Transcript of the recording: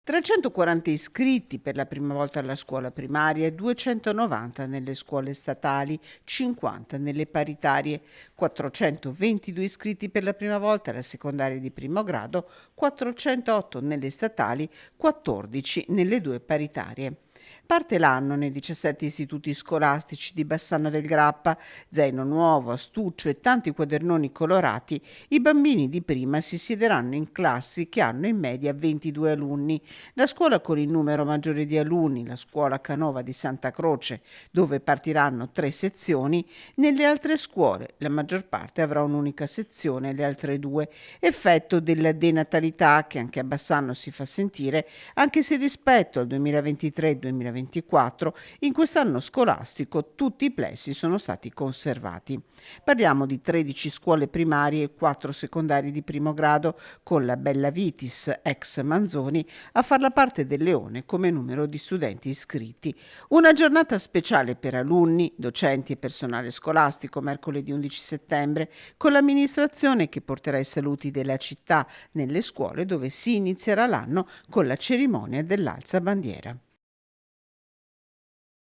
340 iscritti per la prima volta alla scuola primaria, 290 nelle scuole statali, 50 nelle paritarie, 422 iscritti per la prima volta alla secondaria di primo grado, 408 nelle statali, 14 nelle due paritarie. Parte l'anno nei 17 istituti scolastici di Bassano del Grappa, zaino nuovo, astuccio e tanti quadernoni colorati. I bambini di prima si siederanno in classi che hanno in media 22 alunni. La scuola con il numero maggiore di alunni, la scuola Canova di Santa Croce, dove partiranno 3 sezioni. Nelle altre scuole la maggior parte avrà un'unica sezione, le altre 2. Effetto della denatalità che anche a Bassano si fa sentire, anche se rispetto al 2023-2024 in quest'anno scolastico tutti i plessi sono stati conservati. Parliamo di 13 scuole primarie e 4 secondarie di primo grado, con la Bella Vitis, ex Manzoni, a farla parte del Leone come numero di studenti iscritti. Una giornata speciale per alunni, docenti e personale scolastico mercoledì 11 settembre, con l'amministrazione che porterà i saluti della città nelle scuole dove si inizierà l'anno con la cerimonia dell'alzabandiera.